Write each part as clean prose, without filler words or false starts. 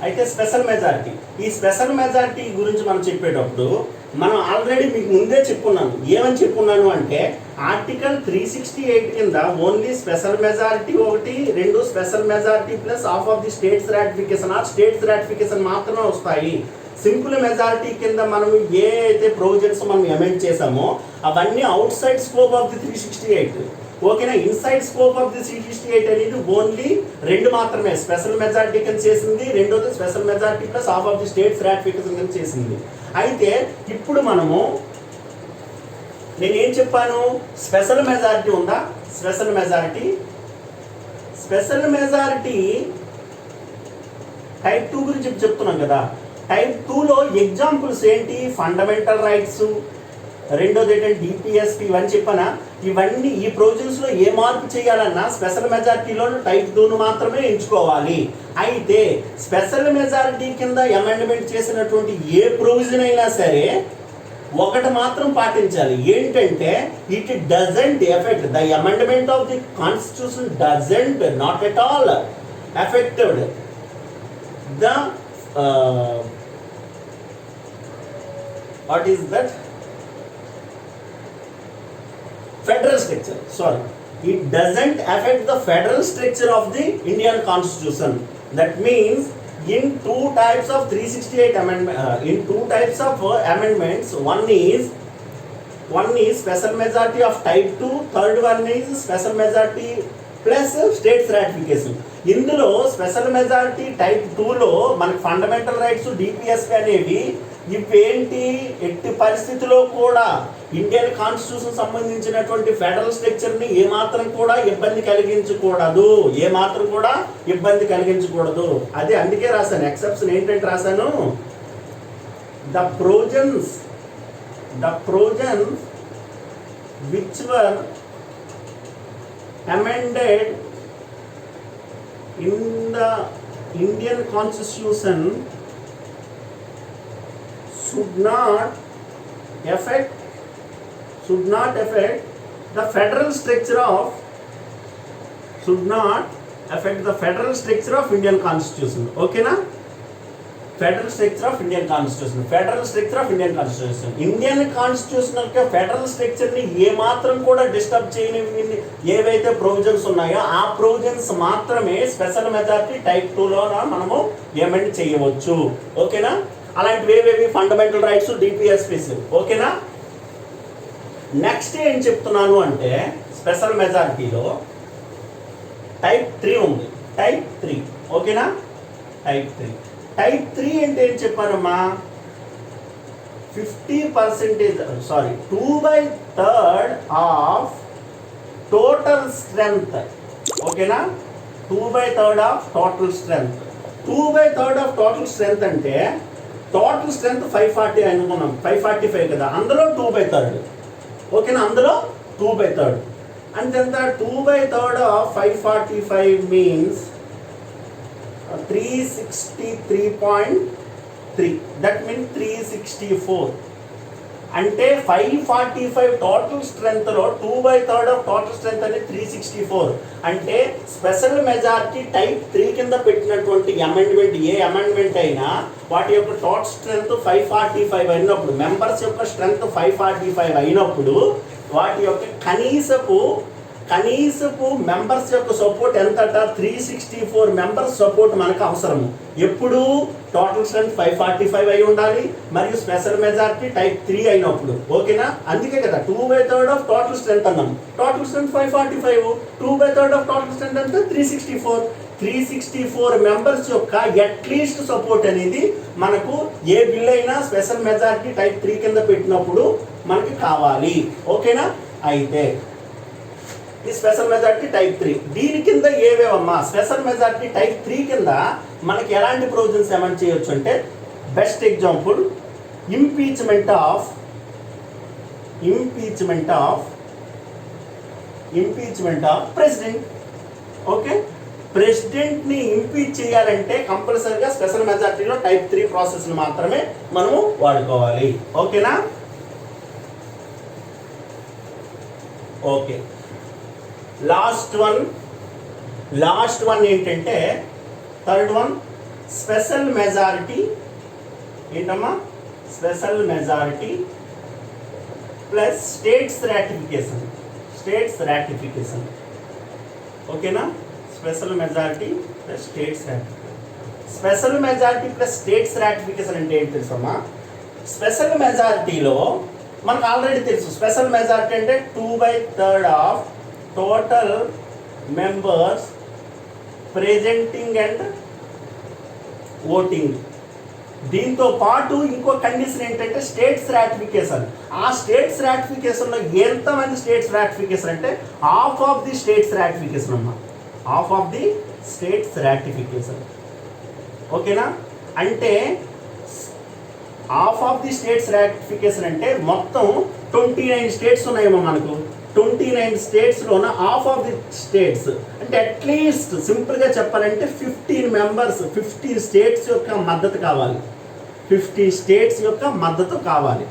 అయితే special majority, ఈ special majority గురించి మనం చెప్పేటప్పుడు మనం ఆల్రెడీ మీకు ముందే చెప్పుకున్నాను. ఏమని చెప్పుకున్నాను అంటే ఆర్టికల్ 368 కింద ఓన్లీ స్పెషల్ మెజారిటీ ఒకటి, రెండు special majority plus half of the states ratification or states ratification మాత్రమే వస్తాయి. సింపుల్ మెజారిటీ కింద మనం ఏ అయితే ప్రొవిజన్స్ మనం అమెండ్ చేసామో అవన్నీ out side scope of the 368. ఓకేనా. ఇన్సైడ్ స్కోప్ ఆఫ్ ది 368 అనేది ఓన్లీ రెండు మాత్రమే, స్పెషల్ మెజారిటీ కింద చేసింది, రెండోది special majority plus half of the states ratification కింద చేసింది. అయితే ఇప్పుడు మనము నేనేం చెప్పాను, స్పెషల్ మెజారిటీ ఉందా, స్పెషల్ మెజారిటీ టైప్ 2 గురించి చెప్తున్నాం కదా. టైప్ 2లో ఎగ్జాంపుల్స్ ఏంటి, ఫండమెంటల్ రైట్స్, రెండోది ఏంటంటే డిపిఎస్పి, ఇవన్నీ చెప్పానా. ఇవన్నీ ఈ ప్రొవిజన్స్లో ఏ మార్పు చేయాలన్నా స్పెషల్ మెజారిటీలో టైప్ 2ను మాత్రమే ఎంచుకోవాలి. అయితే స్పెషల్ మెజారిటీ కింద అమెండ్మెంట్ చేసినటువంటి ఏ ప్రొవిజన్ అయినా సరే ఒకటి మాత్రం పాటించాలి. ఏంటంటే it doesn't effect the amendment of the constitution, doesn't not at all affected the what is that federal structure. Sorry, it doesn't affect the federal structure of the Indian Constitution. That means in two types of 368 amendment, in two types of amendments, one is special majority of type 2, third one is special majority plus states ratification. ఇందులో special majority type 2లో మనకి fundamental rights, DPSP అనేవి ఇవేంటి, ఎట్టి పరిస్థితిలో కూడా Indian constitution సంబంధించినటువంటి federal స్ట్రక్చర్ని ఏమాత్రం కూడా ఇబ్బంది కలిగించకూడదు. అదే అందుకే రాశాను ఎక్సెప్షన్ ఏంటంటే రాశాను, the provisions which were amended in the Indian Constitution should not affect the federal structure of Indian Constitution. Okay na? Federal structure of Indian Constitution. Indian Constitution యొక్క ఫెడరల్ స్ట్రక్చర్ ని ఏ మాత్రం కూడా డిస్టర్బ్ చేయని ఏవైతే provisions ఉన్నాయో ఆ provisions మాత్రమే special majority type 2లో మనము అమెండ్ చేయవచ్చు. ఓకేనా. అలాంటివి ఏవేవి, ఫండమెంటల్ రైట్స్, డిపిఎస్పిస్. ఓకేనా. నెక్స్ట్ ఏం చెప్తున్నాను అంటే స్పెషల్ మెజారిటీలో టైప్ 3 ఉంది. టైప్ 3 ఓకేనా. టైప్ 3 అంటే ఏం చెప్పారమ్మా, 50%, 2/3 ఆఫ్ టోటల్ స్ట్రెంగ్త్. ఓకేనా. 2/3 of total strength. 2/3 of total strength అంటే టోటల్ స్ట్రెంగ్త్ 540 అనుకున్నాం, 545 కదా, అందులో 2/3. ఓకేనా. అందులో 2/3 అంటే ఎంత, 2/3 ఆఫ్ 545 మీన్స్ 363.3. That means 364. అంటే 545 టోటల్ స్ట్రెంగ్త్ లో 2/3 ఆఫ్ టోటల్ స్ట్రెంగ్త్ అనేది 364. అంటే స్పెషల్ మెజారిటీ టైప్ 3 కింద పెట్టినటువంటి అమెండ్మెంట్, ఏ అమెండ్మెంట్ అయినా వాటి యొక్క టోటల్ స్ట్రెంగ్త్ 545 అయినప్పుడు, మెంబర్స్ యొక్క స్ట్రెంగ్త్ 545 అయినప్పుడు వాటి యొక్క కనీసపు మెంబర్స్ యొక్క సపోర్ట్ ఎంతట, 364 మెంబర్స్ సపోర్ట్ మనకు అవసరము. ఎప్పుడు టోటల్ స్ట్రెంగ్త్ 545 అయి ఉండాలి మరియు స్పెషల్ మెజారిటీ టైప్ 3 అయినప్పుడు. ఓకేనా. అందుకే కదా 2/3 ఆఫ్ టోటల్ స్ట్రెంగ్త్ అన్నాం. Total strength 545, 2/3 of total strength అంటే 364 మెంబర్స్ యొక్క అట్లీస్ట్ సపోర్ట్ అనేది మనకు ఏ బిల్ అయినా స్పెషల్ మెజారిటీ టైప్ 3 కింద పెట్టినప్పుడు మనకి కావాలి. ఓకేనా. అయితే ఈ స్పెషల్ మెజారిటీ టైప్ 3 దీని కింద ఏవేవమ్మా, స్పెషల్ మెజారిటీ టైప్ 3 కింద మనకి ఎలాంటి ప్రొవిజన్స్ అమెండ్ చేయొచ్చు అంటే, best example impeachment of president. Okay. ప్రెసిడెంట్ని ఇంపీచ్ చేయాలంటే కంపల్సరీగా స్పెషల్ మెజారిటీలో టైప్ 3 ప్రాసెస్ని మాత్రమే మనము వాడుకోవాలి. ఓకేనా. ఓకే. లాస్ట్ వన్ ఏంటంటే థర్డ్ వన్ స్పెషల్ మెజారిటీ ఏంటమ్మా, special majority plus states ratification. ఓకేనా, special majority plus states ratification. Special majority plus states ratification అంటే ఏంటి తెలుసమ్మా, స్పెషల్ మెజారిటీలో మనకు ఆల్రెడీ తెలుసు, స్పెషల్ మెజారిటీ అంటే 2/3 of total members presenting and voting. దీంతో పాటు ఇంకో కండిషన్ ఏంటంటే స్టేట్స్ రాటిఫికేషన్. ఆ స్టేట్స్ రాటిఫికేషన్లో ఎంతమంది స్టేట్స్ రాటిఫికేషన్ అంటే half of the states ratification అమ్మా, half of the states ratification. ఓకేనా, అంటే half of the states ratification అంటే మొత్తం 29 స్టేట్స్ ఉన్నాయేమో మనకు. 29 స్టేట్స్లోన హాఫ్ ఆఫ్ ది స్టేట్స్ అంటే అట్లీస్ట్ సింపుల్గా చెప్పాలంటే 15 మెంబర్స్, 15 స్టేట్స్ యొక్క మద్దతు కావాలి. 50 స్టేట్స్ యొక్క మద్దతు కావాలి.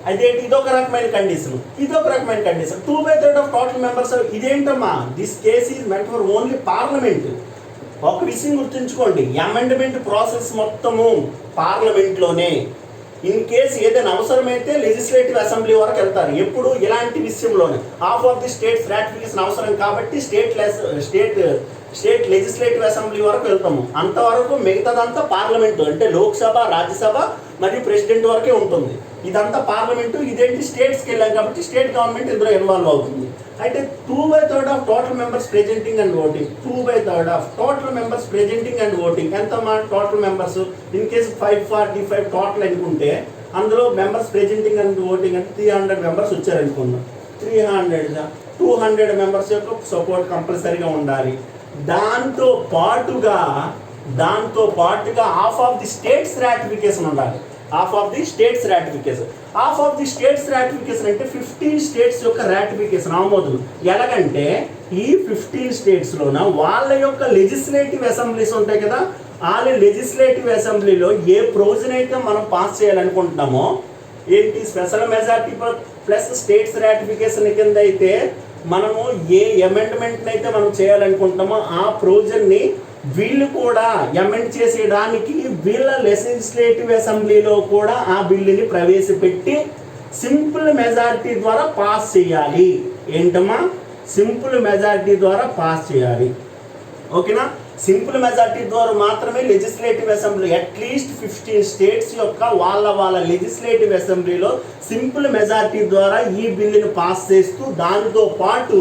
అదేంటి, ఇదొక రకమైన కండిషన్, ఇదొక రకమైన కండిషన్. 2/3 ఆఫ్ టోటల్ మెంబర్స్ ఇదేంటమ్మా, this case is meant for only parliament. ఒక విషయం గుర్తుంచుకోండి, అమెండ్మెంట్ ప్రాసెస్ మొత్తము పార్లమెంట్లోనే. ఇన్ కేసు ఏదైనా అవసరమైతే లెజిస్లేటివ్ అసెంబ్లీ వరకు వెళ్తారు. ఎప్పుడు ఇలాంటి విషయంలోనే half of the states ratification అవసరం కాబట్టి స్టేట్ లెజిస్లేటివ్ అసెంబ్లీ వరకు వెళ్తాము. అంతవరకు మిగతాదంతా పార్లమెంటు అంటే లోక్సభ, రాజ్యసభ మరియు ప్రెసిడెంట్ వరకే ఉంటుంది. ఇదంతా పార్లమెంటు. ఇదేంటి, స్టేట్స్కి వెళ్ళాం కాబట్టి స్టేట్ గవర్నమెంట్ ఇందులో ఇన్వాల్వ్ అవుతుంది. అయితే 2/3 of total members presenting and voting. 2/3 of total members presenting and voting. ఎంత total members, in case 545 total అనుకుంటే అందులో మెంబర్స్ ప్రెజెంటింగ్ అండ్ ఓటింగ్ అంటే 300 మెంబర్స్ వచ్చారనుకుందాం. 200 మెంబర్స్ యొక్క సపోర్ట్ కంపల్సరీగా ఉండాలి. దాంతో పాటుగా half of the states ratification ఉండాలి. Half of the states ratification. Half of the states ratification అంటే 15 స్టేట్స్ యొక్క రాటిఫికేషన్ ఆమోదం. ఎలాగంటే ఈ 15 స్టేట్స్లోన వాళ్ళ యొక్క లెజిస్లేటివ్ అసెంబ్లీస్ ఉంటాయి కదా, వాళ్ళ లెజిస్లేటివ్ అసెంబ్లీలో ఏ ప్రొవిజన్ అయితే మనం పాస్ చేయాలనుకుంటున్నామో, ఏంటి special majority plus states ratification కింద అయితే మనము ఏ అమెండ్మెంట్ని అయితే మనం చేయాలనుకుంటామో ఆ ప్రొవిజన్ని వీళ్ళు కూడా అమెండ్ చేసేయడానికి వీళ్ళ లెజిస్లేటివ్ అసెంబ్లీలో కూడా ఆ బిల్లుని ప్రవేశపెట్టి సింపుల్ మెజారిటీ ద్వారా పాస్ చేయాలి. ఏంటమ్మా, సింపుల్ మెజారిటీ ద్వారా పాస్ చేయాలి. ఓకేనా, సింపుల్ మెజారిటీ ద్వారా మాత్రమే లెజిస్లేటివ్ అసెంబ్లీ అట్లీస్ట్ 15 స్టేట్స్ యొక్క వాళ్ళ లెజిస్లేటివ్ అసెంబ్లీలో సింపుల్ మెజారిటీ ద్వారా ఈ బిల్లుని పాస్ చేస్తూ దానితో పాటు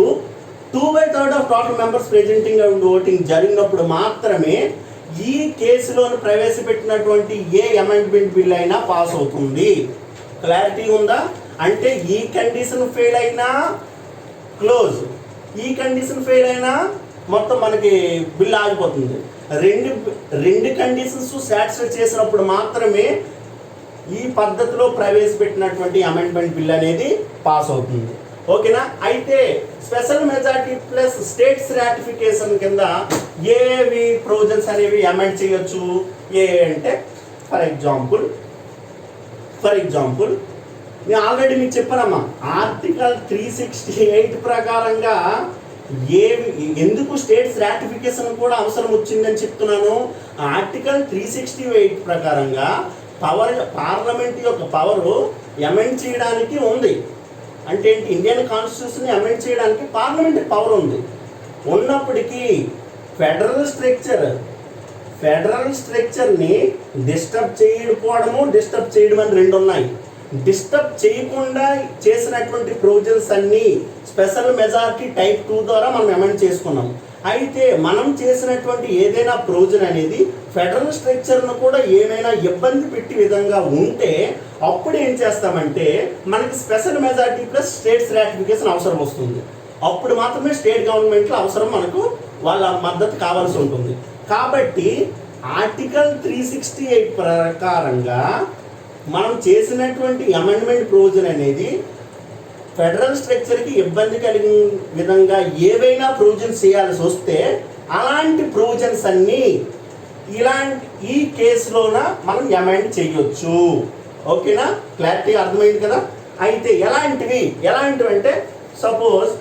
2/3 of total members presenting and voting జరిగినప్పుడు మాత్రమే ఈ కేసులోని ప్రవేశపెట్టినటువంటి ఏ అమెండ్మెంట్ బిల్ అయినా పాస్ అవుతుంది. క్లారిటీ ఉందా? అంటే ఈ కండిషన్ ఫెయిల్ అయినా క్లోజ్, ఈ కండిషన్ ఫెయిల్ అయినా మొత్తం మనకి బిల్ ఆగిపోతుంది. రెండు కండిషన్స్ సాటిస్ఫై చేసినప్పుడు మాత్రమే ఈ పద్ధతిలో ప్రవేశపెట్టినటువంటి అమెండ్మెంట్ బిల్ అనేది పాస్ అవుతుంది. ఓకేనా, అయితే special majority plus states ratification కింద ఏవి ప్రొవిజన్స్ అనేవి అమెండ్ చేయొచ్చు. ఏ అంటే ఫర్ ఎగ్జాంపుల్ నేను ఆల్రెడీ మీకు చెప్పానమ్మా, ఆర్టికల్ 368 ప్రకారంగా ఎందుకు స్టేట్స్ రాటిఫికేషన్ కూడా అవసరం వచ్చిందని చెప్తున్నాను. ఆర్టికల్ 368 ప్రకారంగా పార్లమెంట్ యొక్క పవరు అమెండ్ చేయడానికి ఉంది. అంటే ఏంటి, ఇండియన్ కాన్స్టిట్యూషన్ని అమెండ్ చేయడానికి పార్లమెంట్ పవర్ ఉంది. ఉన్నప్పటికీ ఫెడరల్ స్ట్రక్చర్ని డిస్టర్బ్ చేయడం అని రెండు ఉన్నాయి. డిస్టర్బ్ చేయకుండా చేసినటువంటి ప్రొవిజన్స్ అన్నీ స్పెషల్ మెజారిటీ టైప్ 2 ద్వారా మనం అమెండ్ చేసుకున్నాం. అయితే మనం చేసినటువంటి ఏదైనా ప్రొవిజన్ అనేది ఫెడరల్ స్ట్రక్చర్ను కూడా ఏమైనా ఇబ్బంది పెట్టి విధంగా ఉంటే అప్పుడు ఏం చేస్తామంటే మనకి special majority plus states ratification అవసరం వస్తుంది. అప్పుడు మాత్రమే స్టేట్ గవర్నమెంట్లో అవసరం మనకు వాళ్ళ మద్దతు కావాల్సి ఉంటుంది. కాబట్టి ఆర్టికల్ 368 ప్రకారంగా మనం చేసినటువంటి అమెండ్మెంట్ ప్రొవిజన్ అనేది ఫెడరల్ స్ట్రక్చర్కి ఇబ్బంది కలిగిన విధంగా ఏవైనా ప్రొవిజన్స్ చేయాల్సి వస్తే అలాంటి ప్రొవిజన్స్ అన్నీ ఈ కేసులోన మనం అమెండ్ చేయొచ్చు. ఓకేనా, క్లారిటీ అర్థమైంది కదా. అయితే ఎలాంటివి అంటే సపోజ్